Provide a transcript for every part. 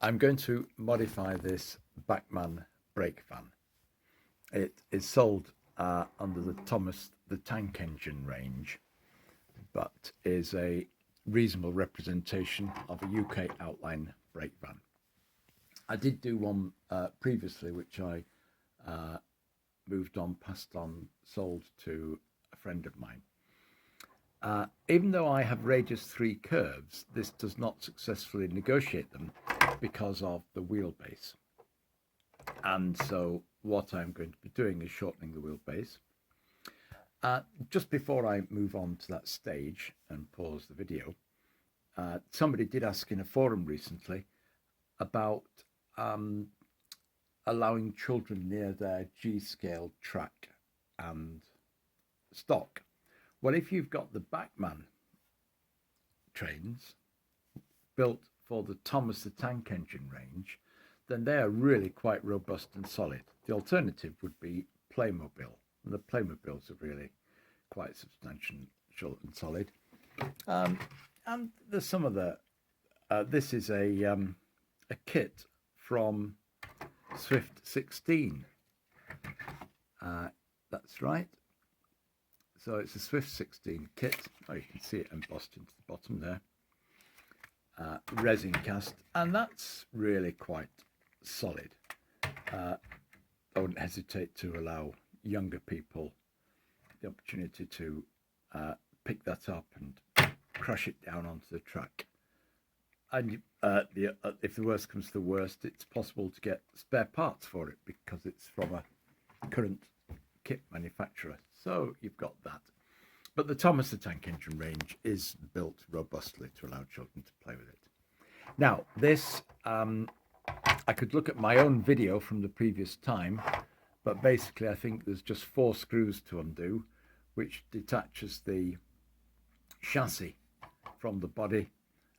I'm going to modify this Bachmann brake van. It is sold under the Thomas the Tank Engine range, but is a reasonable representation of a UK outline brake van. I did do one previously, which I moved on, passed on, sold to a friend of mine. Even though I have radius 3 curves, this does not successfully negotiate them because of the wheelbase. And so what I'm going to be doing is shortening the wheelbase. Just before I move on to that stage and pause the video, somebody did ask in a forum recently about allowing children near their G-scale track and stock. Well, if you've got the Bachmann trains built for the Thomas the Tank Engine range, then they are really quite robust and solid. The alternative would be Playmobil, and the Playmobiles are really quite substantial and solid. And there's some of the. This is a kit from Swift 16. That's right. So it's a Swift 16 kit. Oh, you can see it embossed into the bottom there. Resin cast, and that's really quite solid. I wouldn't hesitate to allow younger people the opportunity to pick that up and crush it down onto the track. And if the worst comes to the worst, it's possible to get spare parts for it because it's from a current kit manufacturer. So you've got that. But the Thomas the Tank Engine range is built robustly to allow children to play with it. Now, this, I could look at my own video from the previous time, but basically I think there's just 4 screws to undo, which detaches the chassis from the body,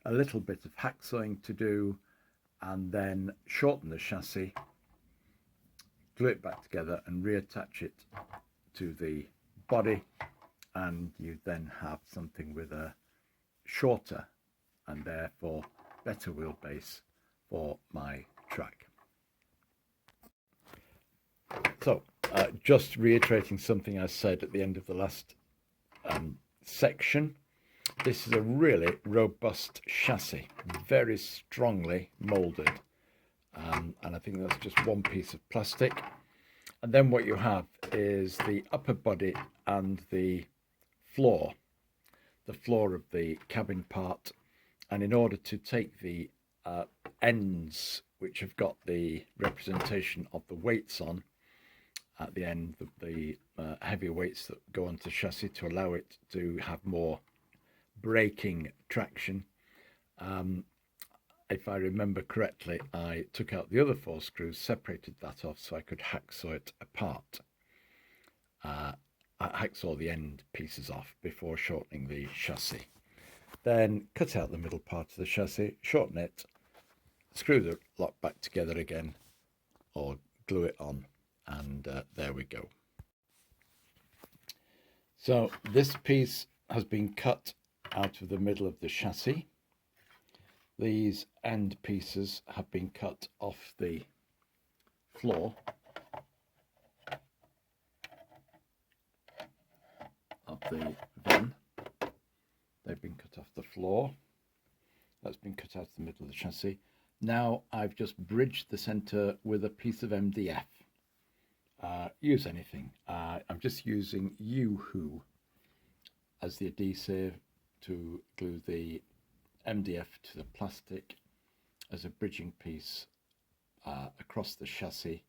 a little bit of hacksawing to do, and then shorten the chassis, glue it back together and reattach it to the body, and you then have something with a shorter and therefore better wheelbase for my track. So just reiterating something I said at the end of the last section, this is a really robust chassis, very strongly moulded, and I think that's just one piece of plastic. And then what you have is the upper body and the floor of the cabin part. And in order to take the ends, which have got the representation of the weights on at the end, the heavier weights that go onto the chassis to allow it to have more braking traction. If I remember correctly, I took out the other 4 screws, separated that off so I could hacksaw it apart. I hacksaw the end pieces off before shortening the chassis. Then cut out the middle part of the chassis, shorten it, screw the lot back together again, or glue it on, and there we go. So this piece has been cut out of the middle of the chassis. These end pieces have been cut off the floor of the van. They've been cut off the floor. That's been cut out of the middle of the chassis. Now I've just bridged the center with a piece of MDF. Use anything. I'm just using Yoo-hoo as the adhesive to glue the MDF to the plastic as a bridging piece across the chassis.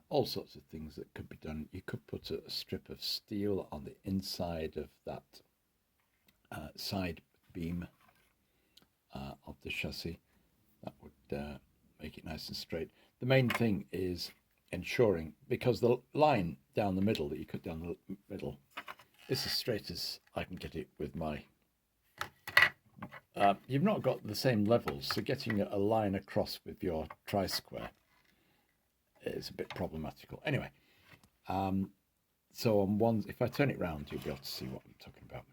All sorts of things that could be done. You could put a strip of steel on the inside of that side beam of the chassis. That would make it nice and straight. The main thing is ensuring, because the line down the middle that you cut down the middle is as straight as I can get it with my you've not got the same levels, so getting a line across with your tri-square is a bit problematical. Anyway, so on one, if I turn it round, you'll be able to see what I'm talking about.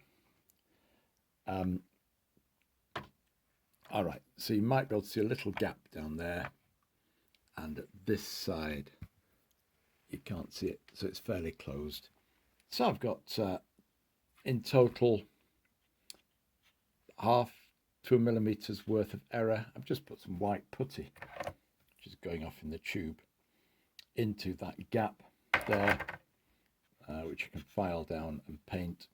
All right, so you might be able to see a little gap down there, and at this side you can't see it, so it's fairly closed. So I've got in total half to a millimeter's worth of error. I've just put some white putty, which is going off in the tube, into that gap there, which you can file down and paint.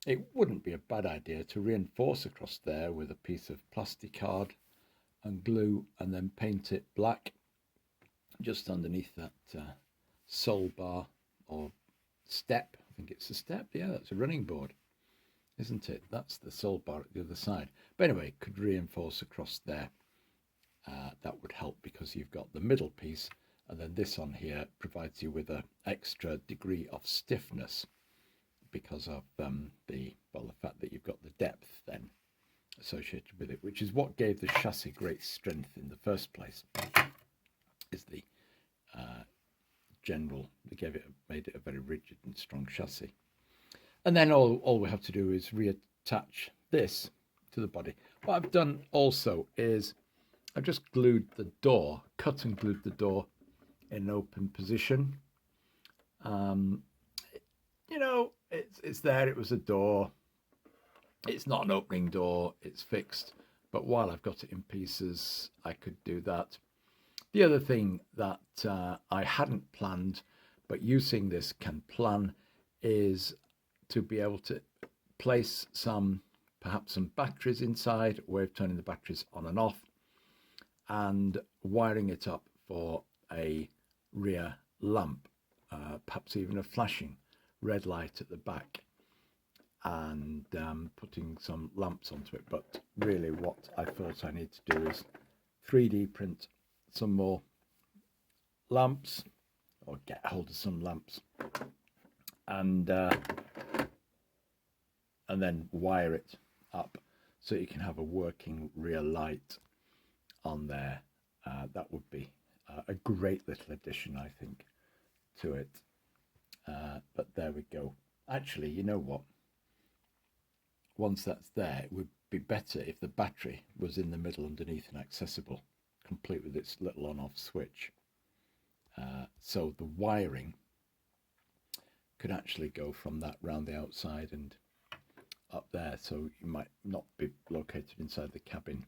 It wouldn't be a bad idea to reinforce across there with a piece of plastic card and glue, and then paint it black just underneath that sole bar or step. I think it's a step. Yeah, that's a running board, isn't it? That's the sole bar at the other side. But anyway, could reinforce across there. That would help because you've got the middle piece, and then this on here provides you with an extra degree of stiffness because of the fact that you've got the depth then associated with it, which is what gave the chassis great strength in the first place. Is the made it a very rigid and strong chassis. And then all we have to do is reattach this to the body. What I've done also is I've just glued the door, cut and glued the door in an open position. You know, it's there. It was a door. It's not an opening door. It's fixed. But while I've got it in pieces, I could do that. The other thing that I hadn't planned, but you seeing this can plan, is to be able to place perhaps some batteries inside, a way of turning the batteries on and off, and wiring it up for a rear lamp, perhaps even a flashing red light at the back, and putting some lamps onto it. But really what I thought I need to do is 3D print some more lamps, or get hold of some lamps, and then wire it up so you can have a working rear light on there. That would be a great little addition, I think, to it. But there we go. Actually, you know what? Once that's there, it would be better if the battery was in the middle underneath and accessible, complete with its little on-off switch. So the wiring could actually go from that round the outside and up there, so you might not be located inside the cabin.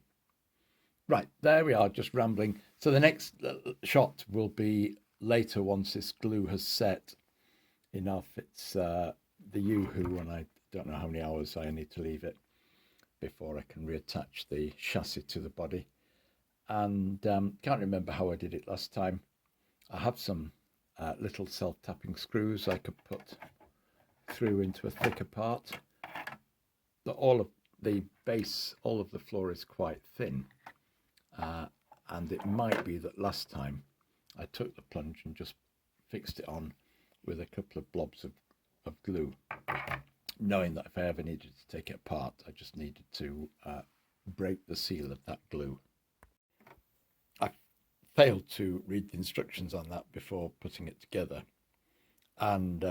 Right, there we are, just rambling. So the next shot will be later, once this glue has set enough. It's the Yoo-hoo, and I don't know how many hours I need to leave it before I can reattach the chassis to the body. And can't remember how I did it last time. I have some little self-tapping screws I could put through into a thicker part. All of the base, all of the floor is quite thin, and it might be that last time I took the plunge and just fixed it on with a couple of blobs of glue, knowing that if I ever needed to take it apart, I just needed to break the seal of that glue. I failed to read the instructions on that before putting it together, and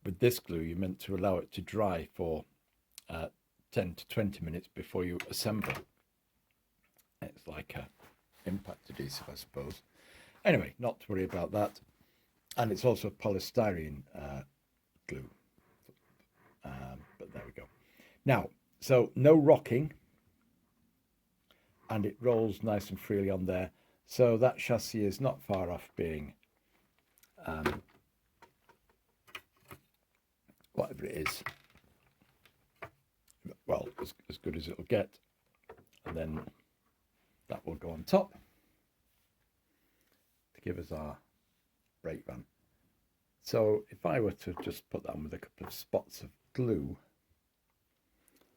with this glue you're meant to allow it to dry for 10 to 20 minutes before you assemble. It's like a impact adhesive, I suppose. Anyway, not to worry about that. And it's also polystyrene glue. But there we go. Now, so no rocking, and it rolls nice and freely on there. So that chassis is not far off being whatever it is, well, as good as it'll get. And then that will go on top to give us our brake van. So if I were to just put that on with a couple of spots of glue,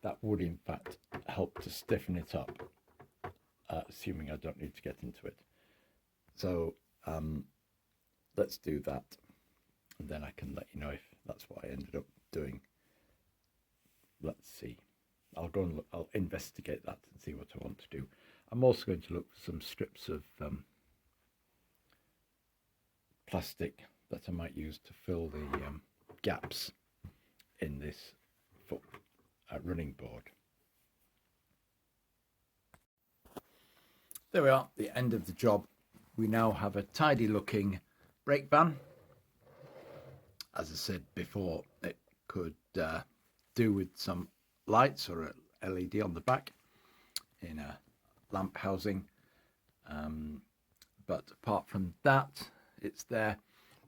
that would in fact help to stiffen it up, assuming I don't need to get into it. So let's do that, and then I can let you know if that's what I ended up doing. Let's see. I'll go and look, I'll investigate that and see what I want to do. I'm also going to look for some strips of plastic that I might use to fill the gaps in this foot running board. There we are, the end of the job. We now have a tidy looking brake van. As I said before, it could do with some lights or a LED on the back in a lamp housing. But apart from that, it's there.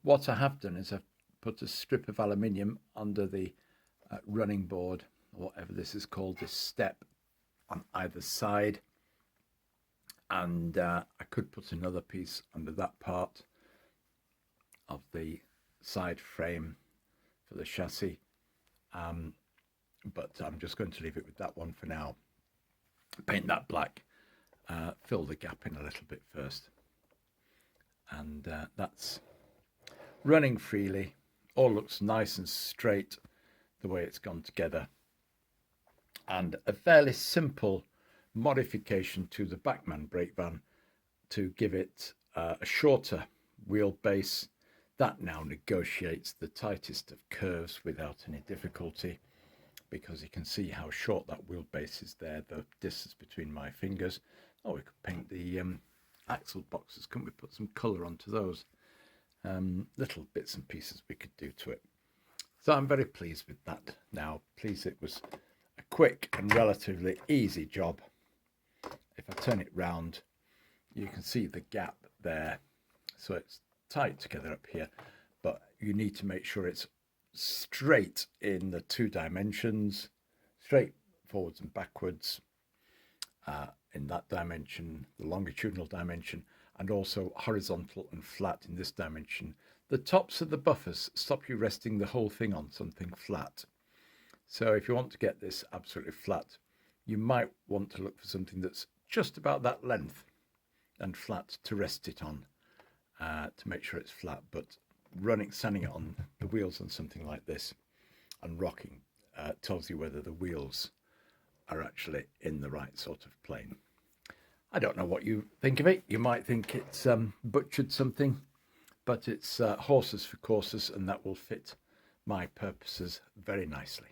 What I have done is I've put a strip of aluminium under the running board, or whatever this is called, this step, on either side. And I could put another piece under that part of the side frame for the chassis. But I'm just going to leave it with that one for now. Paint that black, fill the gap in a little bit first. And that's running freely. All looks nice and straight the way it's gone together. And a fairly simple modification to the Bachmann brake van to give it a shorter wheelbase. That now negotiates the tightest of curves without any difficulty, because you can see how short that wheelbase is there, the distance between my fingers. Oh, we could paint the axle boxes, couldn't we? Put some colour onto those. Little bits and pieces we could do to it. So I'm very pleased with that now. Pleased it was a quick and relatively easy job. If I turn it round, you can see the gap there. So it's tight together up here, but you need to make sure it's straight in the 2 dimensions, straight forwards and backwards in that dimension, the longitudinal dimension, and also horizontal and flat in this dimension. The tops of the buffers stop you resting the whole thing on something flat. So if you want to get this absolutely flat, you might want to look for something that's just about that length and flat to rest it on, to make sure it's flat. But standing it on the wheels on something like this and rocking tells you whether the wheels are actually in the right sort of plane. I don't know what you think of it. You might think it's butchered something, but it's horses for courses, and that will fit my purposes very nicely.